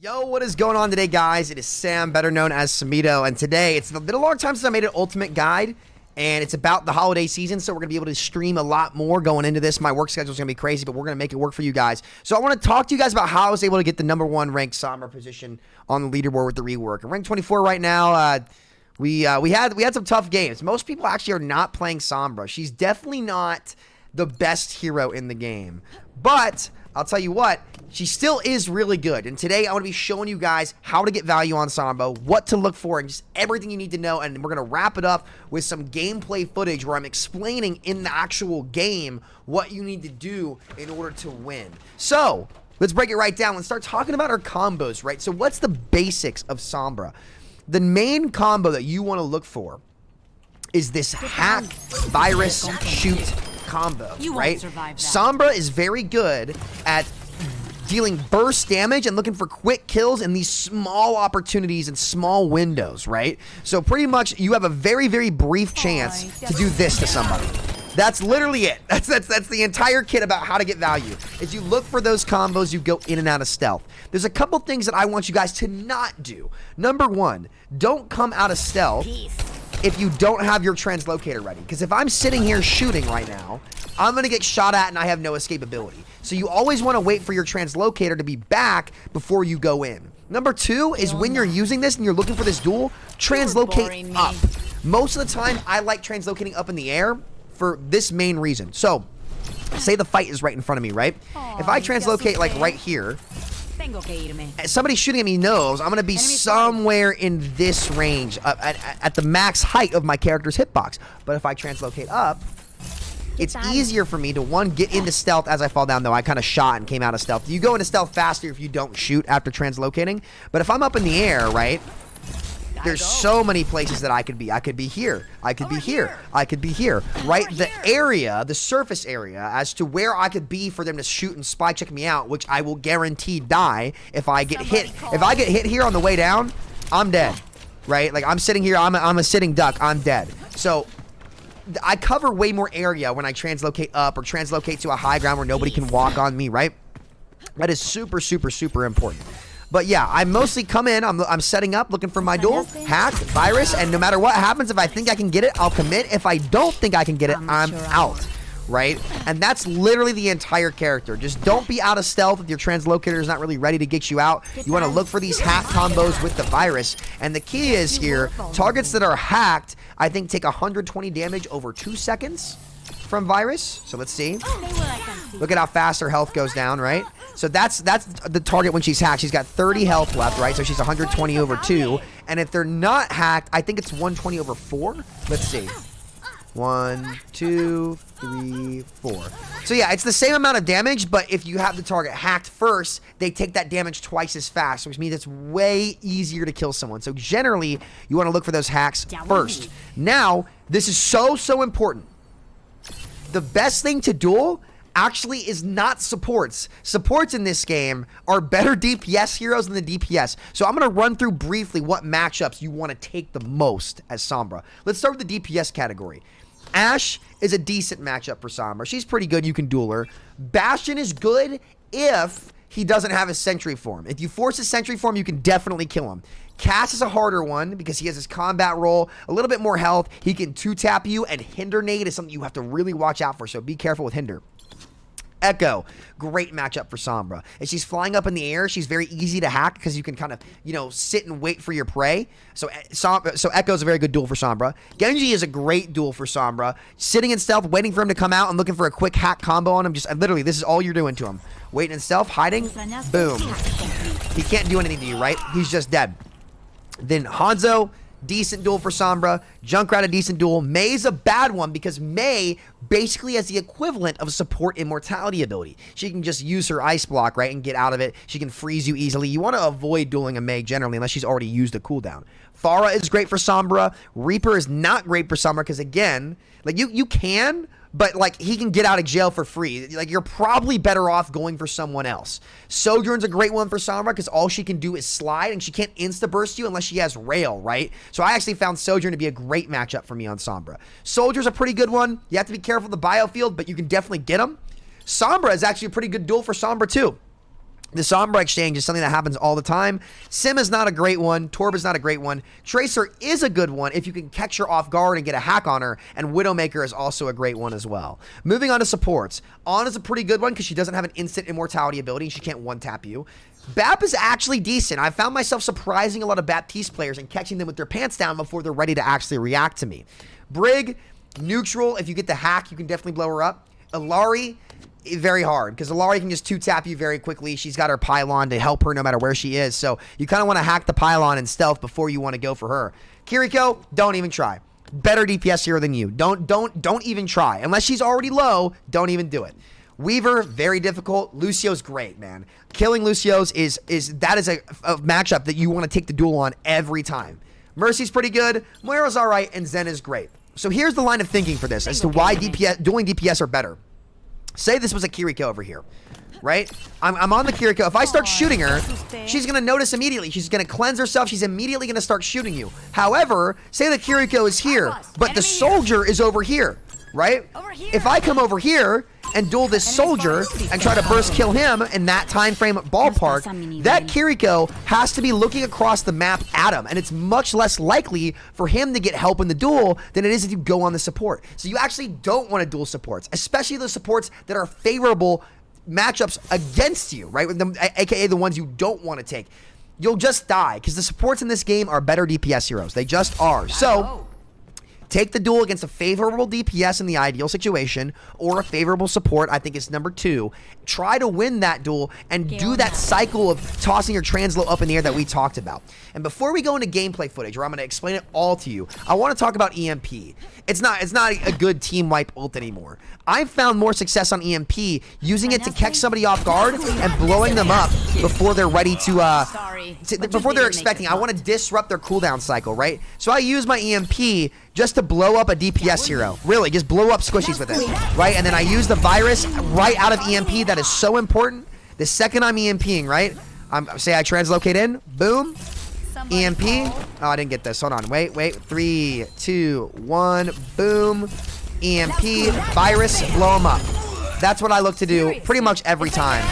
Yo, what is going on today, guys? It is Sam, better known as Samito, and today it's been a long time since I made an ultimate guide, and it's about the holiday season, so we're going to be able to stream a lot more going into this. My work schedule is going to be crazy, but we're going to make it work for you guys. So I want to talk to you guys about how I was able to get the #1 ranked Sombra position on the leaderboard with the rework. And rank 24 right now, we had some tough games. Most people actually are not playing Sombra. She's definitely not the best hero in the game, but I'll tell you what, she still is really good. And today I want to be showing you guys how to get value on Sombra, what to look for, and just everything you need to know. And we're going to wrap it up with some gameplay footage where I'm explaining in the actual game what you need to do in order to win. So let's break it right down. Let's start talking about our combos, right? So what's the basics of Sombra? The main combo that you want to look for is this hack, virus, shoot combo, right? Sombra is very good at dealing burst damage and looking for quick kills in these small opportunities and small windows, right? So pretty much you have a very, very brief chance to do this to somebody. That's literally it. That's the entire kit about how to get value. Is you look for those combos, you go in and out of stealth. There's a couple things that I want you guys to not do. Number one, don't come out of stealth if you don't have your translocator ready. Because if I'm sitting here shooting right now, I'm going to get shot at and I have no escapability. So you always want to wait for your translocator to be back before you go in. Number two is when you're using this and you're looking for this duel, translocate up. Most of the time, I like translocating up in the air for this main reason. So, say the fight is right in front of me, right? If I translocate like right here, somebody shooting at me knows I'm going to be somewhere in this range at the max height of my character's hitbox. But if I translocate up, it's easier for me to, one, get into stealth as I fall down, though I kind of shot and came out of stealth. You go into stealth faster if you don't shoot after translocating. But if I'm up in the air, right, there's so many places that I could be. I could be here. I could be here. I could be here. Right? The area, the surface area, as to where I could be for them to shoot and spy check me out, which I will guarantee die if I get hit. If I get hit here on the way down, I'm dead. Right? Like, I'm sitting here. I'm a sitting duck. I'm dead. So I cover way more area when I translocate up or translocate to a high ground where nobody can walk on me, right? That is super, super, super important. But yeah, I mostly come in, I'm setting up, looking for my duel, hack, virus, and no matter what happens, if I think I can get it, I'll commit. If I don't think I can get it, I'm out, right? And that's literally the entire character. Just don't be out of stealth if your translocator is not really ready to get you out. You want to look for these hack combos with the virus. And the key is here, targets that are hacked, I think take 120 damage over 2 seconds from virus. So let's see. Look at how fast her health goes down, right? So that's the target when she's hacked. She's got 30 health left, right? So she's 120 over 2. And if they're not hacked, I think it's 120 over 4. Let's see. 1, 2, 3, 4. So yeah, it's the same amount of damage, but if you have the target hacked first, they take that damage twice as fast, which means it's way easier to kill someone. So generally, you want to look for those hacks first. Now, this is so important. The best thing to duel actually is not supports. Supports in this game are better DPS heroes than the DPS. So I'm going to run through briefly what matchups you want to take the most as Sombra. Let's start with the DPS category. Ashe is a decent matchup for Sombra. She's pretty good. You can duel her. Bastion is good if he doesn't have a sentry form. If you force a sentry form, you can definitely kill him. Cass is a harder one because he has his combat role, a little bit more health. He can 2-tap you, and Hinder Nade is something you have to really watch out for, so be careful with Hinder. Echo, great matchup for Sombra. If she's flying up in the air, she's very easy to hack because you can kind of, sit and wait for your prey. So Echo is a very good duel for Sombra. Genji is a great duel for Sombra. Sitting in stealth, waiting for him to come out and looking for a quick hack combo on him. Just literally, this is all you're doing to him. Waiting in stealth, hiding, boom. He can't do anything to you, right? He's just dead. Then Hanzo, decent duel for Sombra. Junkrat, a decent duel. Mei's a bad one because Mei basically has the equivalent of a support immortality ability. She can just use her ice block, right, and get out of it. She can freeze you easily. You want to avoid dueling a Mei generally unless she's already used a cooldown. Pharah is great for Sombra. Reaper is not great for Sombra because, again, like you can, but like he can get out of jail for free. Like you're probably better off going for someone else. Sojourn's a great one for Sombra because all she can do is slide and she can't insta-burst you unless she has rail, right? So I actually found Sojourn to be a great matchup for me on Sombra. Soldier's a pretty good one. You have to be careful of the biofield, but you can definitely get him. Sombra is actually a pretty good duel for Sombra too. The Sombra exchange is something that happens all the time. Sim is not a great one. Torb is not a great one. Tracer is a good one if you can catch her off guard and get a hack on her. And Widowmaker is also a great one as well. Moving on to supports. On is a pretty good one because she doesn't have an instant immortality ability. She can't one-tap you. Bap is actually decent. I found myself surprising a lot of Baptiste players and catching them with their pants down before they're ready to actually react to me. Brig, neutral. If you get the hack, you can definitely blow her up. Illari, very hard because Illari can just 2-tap you very quickly. She's got her pylon to help her no matter where she is. So you kind of want to hack the pylon and stealth before you want to go for her. Kiriko, don't even try. Better DPS hero than you. Don't even try. Unless she's already low, don't even do it. Weaver, very difficult. Lucio's great, man. Killing Lucio's is a matchup that you want to take the duel on every time. Mercy's pretty good. Moira's all right, and Zen is great. So here's the line of thinking for this as to why dueling DPS are better. Say this was a Kiriko over here, right? I'm on the Kiriko. If I start shooting her, she's going to notice immediately. She's going to cleanse herself. She's immediately going to start shooting you. However, say the Kiriko is here, but the soldier is over here, right? If I come over here and duel this soldier and try to burst kill him in that time frame ballpark, that Kiriko has to be looking across the map at him, and it's much less likely for him to get help in the duel than it is if you go on the support. So you actually don't want to duel supports, especially those supports that are favorable matchups against you, right? AKA the ones you don't want to take. You'll just die because the supports in this game are better DPS heroes. They just are. So take the duel against a favorable DPS in the ideal situation, or a favorable support, I think is number 2. Try to win that duel and do that cycle of tossing your transload up in the air that we talked about. And before we go into gameplay footage, where I'm going to explain it all to you, I want to talk about EMP. It's not a good team wipe ult anymore. I've found more success on EMP using it to catch somebody off guard and blowing them up before they're ready before they're expecting. I want to disrupt their cooldown cycle, right? So I use my EMP just to blow up a DPS hero. Really, just blow up squishies with it, right? And then I use the virus right out of EMP. That is so important. The second I'm EMPing, right? Say I translocate in, boom, EMP. Oh, I didn't get this. Hold on. Wait. 3, 2, 1, boom, EMP, virus, blow them up. That's what I look to do pretty much every time.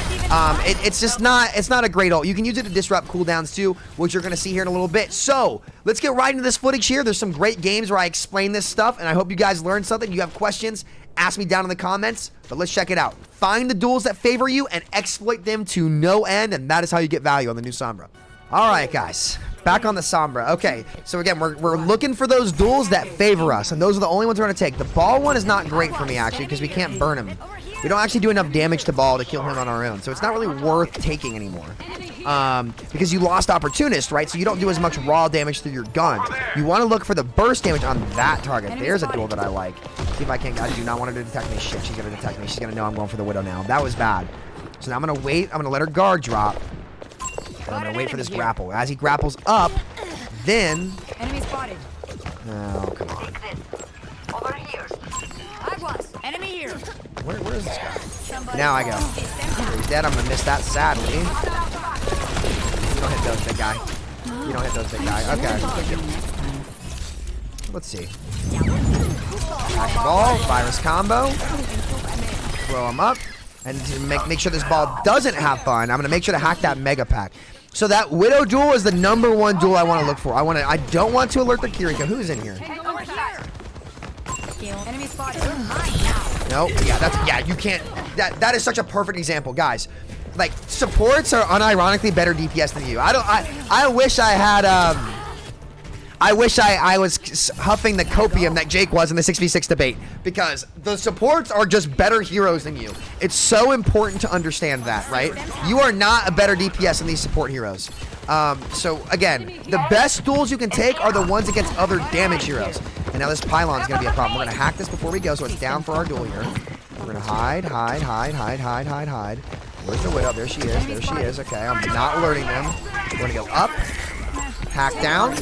It's not a great ult. You can use it to disrupt cooldowns too, which you're going to see here in a little bit. So let's get right into this footage here. There's some great games where I explain this stuff, and I hope you guys learned something. You have questions, ask me down in the comments, but let's check it out. Find the duels that favor you and exploit them to no end, and that is how you get value on the new Sombra. All right, guys. Back on the Sombra. Okay, so again, we're looking for those duels that favor us, and those are the only ones we're going to take. The ball one is not great for me, actually, because we can't burn him. We don't actually do enough damage to ball to kill him on our own, so it's not really worth taking anymore. Because you lost Opportunist, right? So you don't do as much raw damage through your gun. You want to look for the burst damage on that target. There's a duel that I like. See if I can. I do not want her to detect me. Shit, she's going to detect me. She's going to know I'm going for the Widow now. That was bad. So now I'm going to wait. I'm going to let her guard drop. And I'm going to wait for this grapple. As he grapples up, then... Enemy spotted. Oh, come on. Over here. Enemy here. Where is this guy? Now I go. He's dead. I'm going to miss that, sadly. You don't hit those, big guy. You don't hit those, big guy. Okay. Let's see. Hack the ball. Virus combo. Blow him up. And to make sure this ball doesn't have fun, I'm going to make sure to hack that Mega Pack. So that Widow duel is the #1 duel I want to look for. I don't want to alert the Kiriko. Who's in here? Enemy spotted. Nope. Yeah, you can't. That is such a perfect example, guys. Like, supports are unironically better DPS than you. I wish I had I wish I was huffing the copium that Jake was in the 6v6 debate, because the supports are just better heroes than you. It's so important to understand that, right? You are not a better DPS than these support heroes. So again, the best duels you can take are the ones against other damage heroes. And now this pylon is going to be a problem. We're going to hack this before we go, so it's down for our duel here. We're going to hide. Where's the Widow? There she is. Okay, I'm not alerting them. We're going to go up, hack down,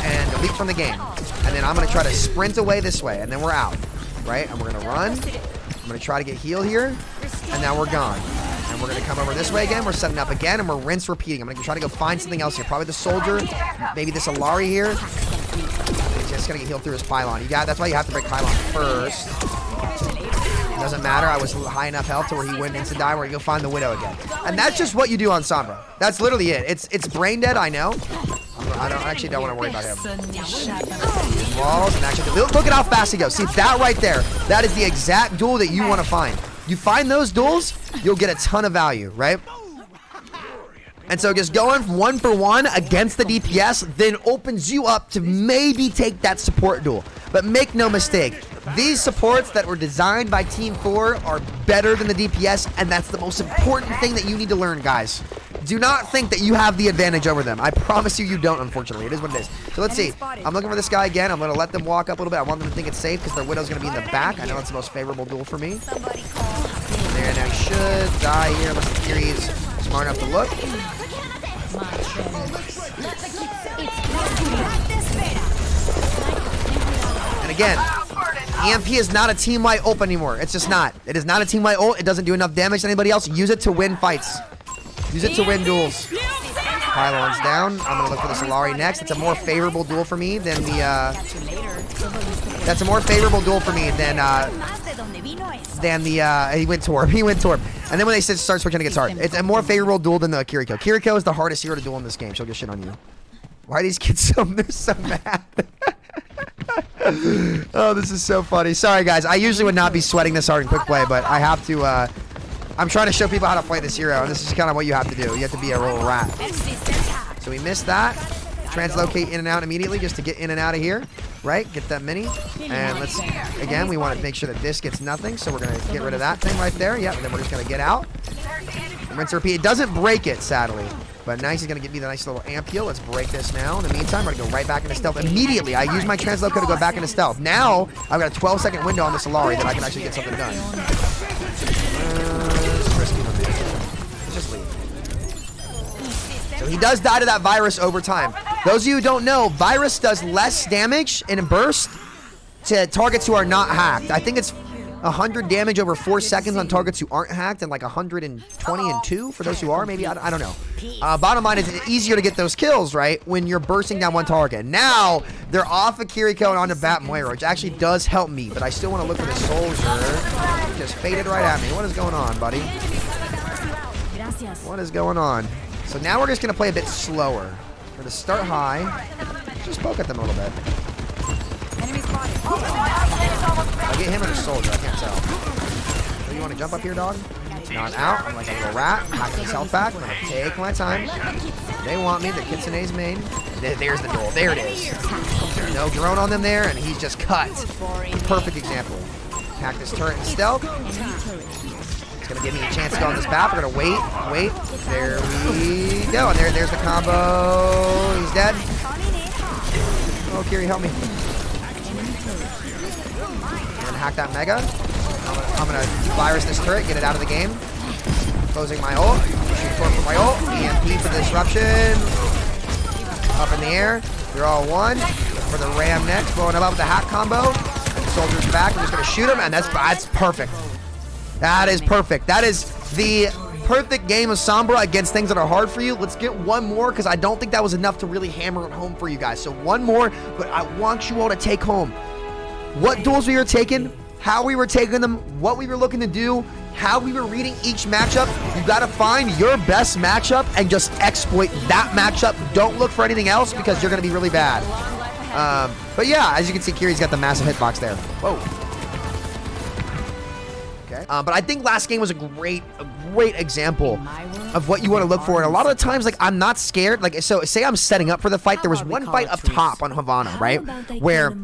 and delete from the game. And then I'm going to try to sprint away this way, and then we're out, right? And we're going to run. I'm going to try to get healed here, and now we're gone. And we're going to come over this way again. We're setting up again, and we're rinse repeating. I'm going to try to go find something else here. Probably the soldier, maybe this Illari here. He's just going to get healed through his pylon. That's why you have to break pylon first. Doesn't matter. I was high enough health to where he went instant die where you go find the Widow again. And that's just what you do on Sombra. That's literally it. It's brain dead, I know. I actually don't want to worry about him. Walls and actually, look at how fast he goes. See that right there? That is the exact duel that you want to find. You find those duels, you'll get a ton of value, right? And so just going 1-for-1 against the DPS then opens you up to maybe take that support duel. But make no mistake, these supports that were designed by Team 4 are better than the DPS, and that's the most important thing that you need to learn, guys. Do not think that you have the advantage over them. I promise you, you don't, unfortunately. It is what it is. So let's see. I'm looking for this guy again. I'm going to let them walk up a little bit. I want them to think it's safe because their Widow's going to be in the back. I know it's the most favorable duel for me. There, now he should die here unless the Kiri's smart enough to look. And again, EMP is not a team-wide ult anymore. It's just not. It is not a team-wide ult. It doesn't do enough damage to anybody else. Use it to win fights. Use it to win duels. Pylon's down. I'm gonna look for the Solari next. It's a more favorable duel for me than the. That's a more favorable duel for me than the. He went Torb. He went Torb. And then when they start switching, it gets hard. It's a more favorable duel than the Kiriko. Kiriko is the hardest hero to duel in this game. She'll get shit on you. Why are these kids so? They're so mad. Oh, this is so funny. Sorry, guys. I usually would not be sweating this hard in quick play, but I have to. I'm trying to show people how to play this hero, and this is kind of what you have to do. You have to be a little rat. So we missed that. Translocate in and out immediately just to get in and out of here, right? Get that mini. And let's, again, we want to make sure that this gets nothing, so we're going to get rid of that thing right there. Yep, and then we're just going to get out. Rinse and repeat. It doesn't break it, sadly. But nice, he's going to give me the nice little amp heal. Let's break this now. In the meantime, we're going to go right back into stealth. Immediately, I use my translocate to go back into stealth. Now, I've got a 12-second window on the Solari that I can actually get something done. Just leave. So he does die to that virus over time. Those of you who don't know, virus does less damage in a burst to targets who are not hacked. I think it's 100 damage over 4 seconds on targets who aren't hacked, and like 120 and 2 for those who are. Maybe, I don't know. Bottom line is it's easier to get those kills, right, when you're bursting down one target. Now, they're off of Kiriko and onto Bat Moira, which actually does help me, but I still want to look for the soldier. Just faded right at me. What is going on, buddy? What is going on? So now we're just going to play a bit slower. We're going to start high. Just poke at them a little bit. I get him or the soldier, I can't tell. So you want to jump up here, dog? Not out. I'm like a little rat. Hacking himself back. I'm going to take my time. They want me. The Kitsune's main. There's the duel. There it is. There's no drone on them there, and he's just cut. Perfect example. Hack this turret in stealth. It's going to give me a chance to go on this path. We're going to wait. There we go. And there's the combo. He's dead. Oh, Kiri, help me. I'm going to hack that Mega. I'm going to virus this turret, get it out of the game. Closing my ult. Shoot for my ult. EMP for the disruption. Up in the air. They're all one. For the Ram next. Blowing him up with the hack combo. The soldier's back. I'm just going to shoot him, and that's perfect. That is perfect. That is the perfect game of Sombra against things that are hard for you. Let's get one more because I don't think that was enough to really hammer it home for you guys. So one more, but I want you all to take home what duels we were taking, how we were taking them, what we were looking to do, how we were reading each matchup. You got to find your best matchup and just exploit that matchup. Don't look for anything else because you're going to be really bad. But yeah, as you can see, Kiri's got the massive hitbox there. Whoa. But I think last game was a great example of what you want to look for. And a lot of the times, like, I'm not scared. Like, so say I'm setting up for the fight. There was one fight up top on Havana, right? Where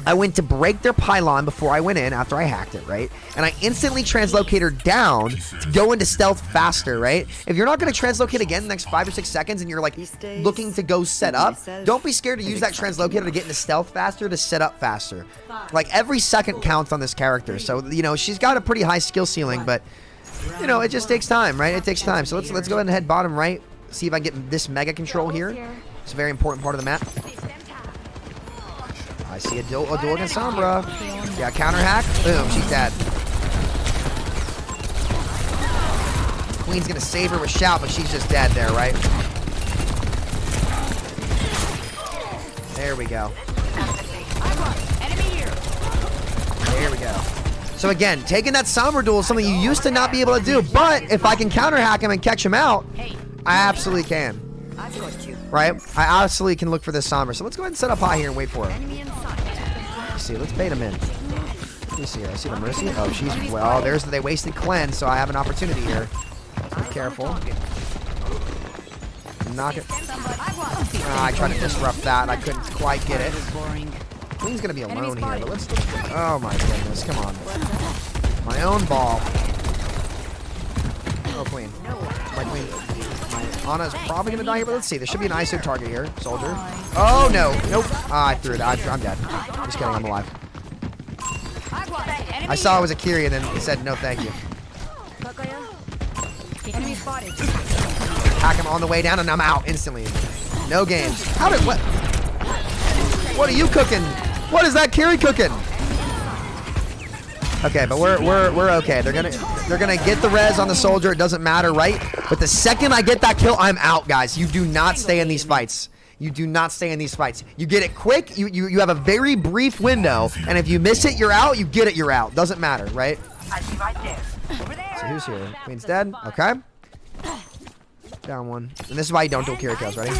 I went to break their pylon before I went in after I hacked it, right? And I instantly translocated down to go into stealth faster, right? If you're not going to translocate again in the next 5 or 6 seconds and you're, like, looking to go set up, don't be scared to use that translocator to get into stealth faster, to set up faster. Like, every second counts on this character. So, you know, she's got a pretty high skill ceiling, but you know, it just takes time, right? It takes time. So let's go ahead and head bottom right. See if I can get this mega control here. It's a very important part of the map. I see a duel against Sombra. Yeah, counter hack. Boom, she's dead. Queen's gonna save her with shout, but she's just dead there, right? There we go. There we go. So again, taking that Sombra duel is something you used to not be able to do, but if I can counter hack him and catch him out, I absolutely can. I've got you. Right? I absolutely can look for this Sombra. So let's go ahead and set up high here and wait for him. Enemy inside. Let's see, let's bait him in. Let me see here. I see the Mercy. Oh, she's, well, they wasted cleanse, so I have an opportunity here. Be careful. Knock it. I tried to disrupt that. I couldn't quite get it. Queen's gonna be alone here, but let's oh my goodness, come on. My own ball. Oh, Queen. My Queen. My Ana is probably gonna die here, but let's see. There should be an ISO target here. Soldier. Oh, no. Nope. Ah, I threw it. I'm dead. Just kidding, I'm alive. I saw it was a Kiri and then it said no thank you. Enemy spotted. Hack him on the way down and I'm out instantly. No games. How did what? What are you cooking? What is that Kiri cooking? Okay, but we're okay. They're gonna get the res on the soldier. It doesn't matter, right? But the second I get that kill, I'm out, guys. You do not stay in these fights. You do not stay in these fights. You get it quick. You have a very brief window, and if you miss it, you're out. You get it, you're out. Doesn't matter, right? I see right there. Over there. So who's here? Queen's dead. Okay. Down one. And this is why you don't do Kiri kills. Ready?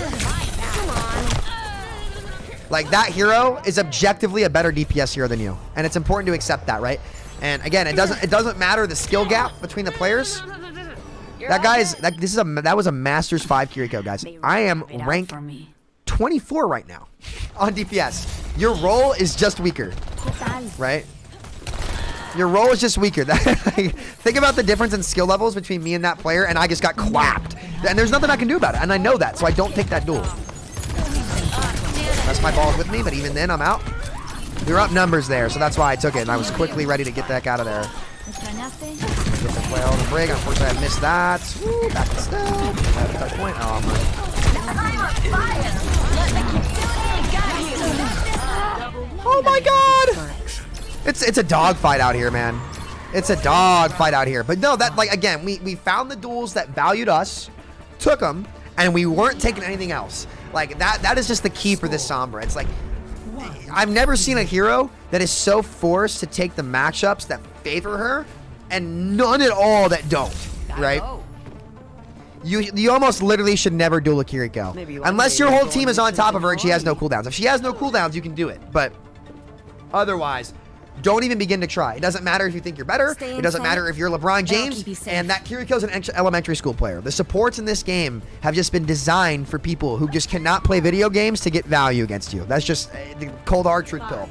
Like, that hero is objectively a better DPS hero than you, and it's important to accept that, right? And again, it doesn't matter the skill gap between the players. That was a Masters 5 Kiriko, guys. I am rank 24 right now on DPS. Your role is just weaker, right? Your role is just weaker. Think about the difference in skill levels between me and that player, and I just got clapped. And there's nothing I can do about it, and I know that, so I don't take that duel. That's my balls with me, but even then, I'm out. We were up numbers there, so that's why I took it, and I was quickly ready to get the heck out of there. Get the flail on the brig. Unfortunately, I missed that. Woo, back to stealth. Touch point. Oh, oh my god! It's a dog fight out here, man. It's a dog fight out here. But no, that, like, again, we found the duels that valued us, took them, and we weren't taking anything else. Like, that is just the key for this Sombra. It's like, I've never seen a hero that is so forced to take the matchups that favor her, and none at all that don't, right? You almost literally should never duel a Kiriko. Unless your whole team is on top of her and she has no cooldowns. If she has no cooldowns, you can do it. But otherwise, don't even begin to try. It doesn't matter if you think you're better. It doesn't matter if you're LeBron James. And that Kiriko's an elementary school player. The supports in this game have just been designed for people who just cannot play video games to get value against you. That's just the cold hard truth pill.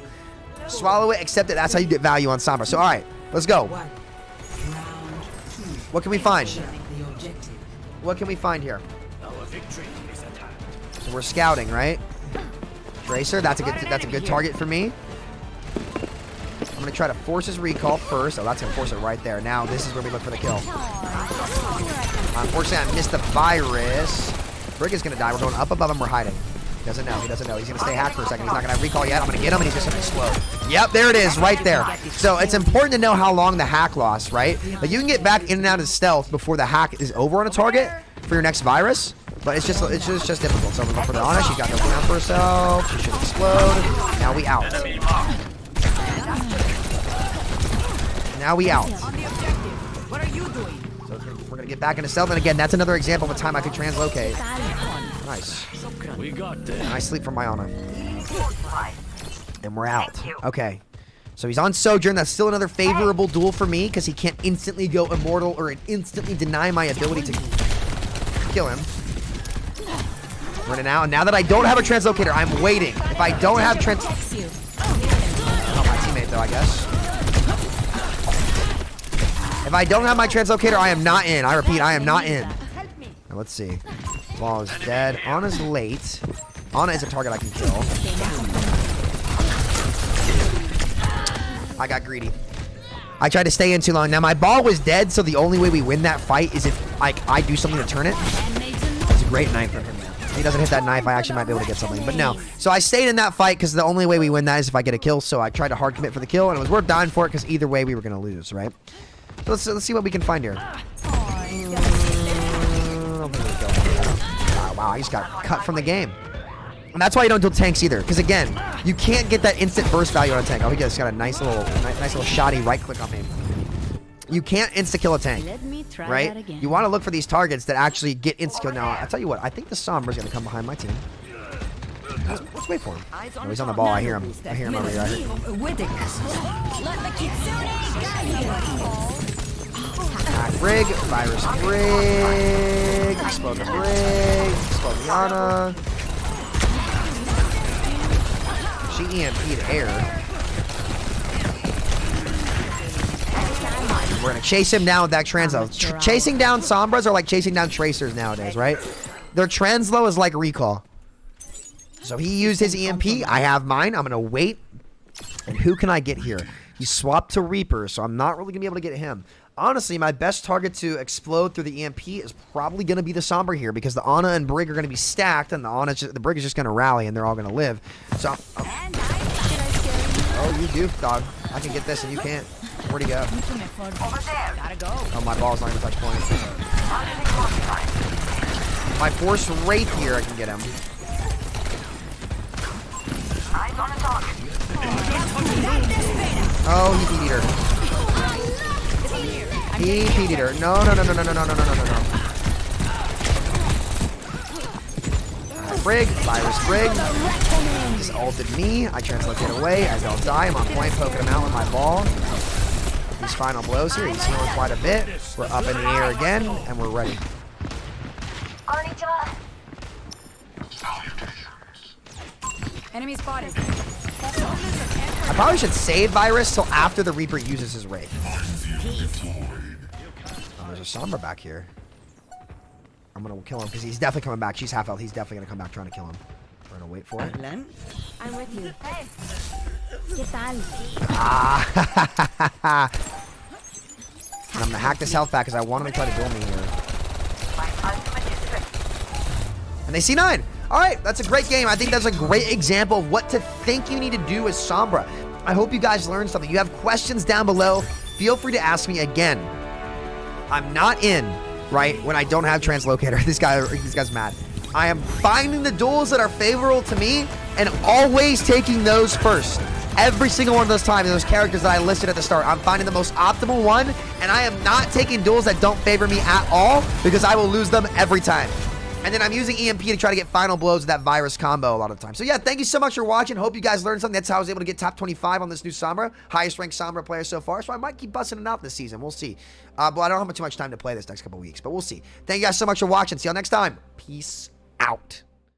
Swallow it, accept it. That's how you get value on Sombra. So, all right, let's go. What can we find? What can we find here? So we're scouting, right? Tracer, that's a good target for me. I'm gonna try to force his recall first. Oh, that's gonna force it right there. Now this is where we look for the kill. Unfortunately, I missed the virus. Brig is gonna die. We're going up above him. We're hiding. He doesn't know. He doesn't know. He's gonna stay hacked for a second. He's not gonna have recall yet. I'm gonna get him, and he's just gonna explode. Yep, there it is, right there. So it's important to know how long the hack lasts, right? But you can get back in and out of stealth before the hack is over on a target for your next virus. But it's just difficult. So I'm gonna look for the Ana. She's got no cooldown for herself. She should explode. Now we out. Now we out. What are you doing? So we're gonna get back into stealth, and again, that's another example of a time I could translocate. Nice. We got this. Nice sleep from my Ana. And we're out. Okay. So he's on Sojourn. That's still another favorable duel for me because he can't instantly go immortal or instantly deny my ability to kill him. Running out. And now that I don't have a translocator, I'm waiting. If I don't have oh, my teammate though, I guess. If I don't have my translocator, I am not in. I repeat, I am not in. Now, let's see. Ball is dead. Ana's late. Ana is a target I can kill. I got greedy. I tried to stay in too long. Now, my ball was dead, so the only way we win that fight is if I do something to turn it. It's a great knife from him. If he doesn't hit that knife, I actually might be able to get something. But no. So I stayed in that fight because the only way we win that is if I get a kill. So I tried to hard commit for the kill, and it was worth dying for it because either way we were going to lose, right? So let's see what we can find here. Wow, I just got cut from the game. And that's why you don't do tanks either. Because again, you can't get that instant burst value on a tank. Oh, he just got a nice little shoddy right click on me. You can't insta kill a tank, Let me try that right? again. You want to look for these targets that actually get insta kill. Now, I tell you what, I think the Sombra's gonna come behind my team. Let's wait for him. Eyes No, on he's on the top. ball. I hear him. I hear him over here. Attack Brig, Virus Brig, Explode the Brig, Explode the Ana. She EMP'd air. We're gonna chase him down with that translow. Chasing down Sombras are like chasing down Tracers nowadays, right? Their translow is like recall. So he used his EMP. I have mine. I'm gonna wait. And who can I get here? He swapped to Reaper, so I'm not really gonna be able to get him. Honestly, my best target to explode through the EMP is probably gonna be the Sombra here because the Ana and Brig are gonna be stacked, and the Brig is just gonna rally, and they're all gonna live. So, oh, you goof, dog. I can get this, and you can't. Where'd he go? Gotta go. Oh, my ball's not gonna touch point. My Force Wraith here, I can get him. Oh, he PD'd her. He PD'd her. No. Brig, Virus Brig. Just ulted me. I translocate away. I don't die. I'm on point, poking him out with my ball. These final blows here. He's healing quite a bit. We're up in the air again, and we're ready. Enemy spotted. I probably should save Virus till after the Reaper uses his Wraith. Oh, there's a Sombra back here. I'm going to kill him because he's definitely coming back. She's half health. He's definitely going to come back trying to kill him. We're going to wait for it. I'm with you. ¿Qué tal? Ah. And I'm going to hack this health back because I want him to try to duel me here. And they see 9. All right, that's a great game. I think that's a great example of what to think you need to do as Sombra. I hope you guys learned something. You have questions down below. Feel free to ask me again. I'm not in, right, when I don't have Translocator. This guy's mad. I am finding the duels that are favorable to me and always taking those first. Every single one of those times, those characters that I listed at the start, I'm finding the most optimal one, and I am not taking duels that don't favor me at all because I will lose them every time. And then I'm using EMP to try to get final blows with that Virus combo a lot of the time. So yeah, thank you so much for watching. Hope you guys learned something. That's how I was able to get top 25 on this new Sombra. Highest ranked Sombra player so far. So I might keep busting it out this season. We'll see. But I don't have too much time to play this next couple weeks. But we'll see. Thank you guys so much for watching. See y'all next time. Peace out.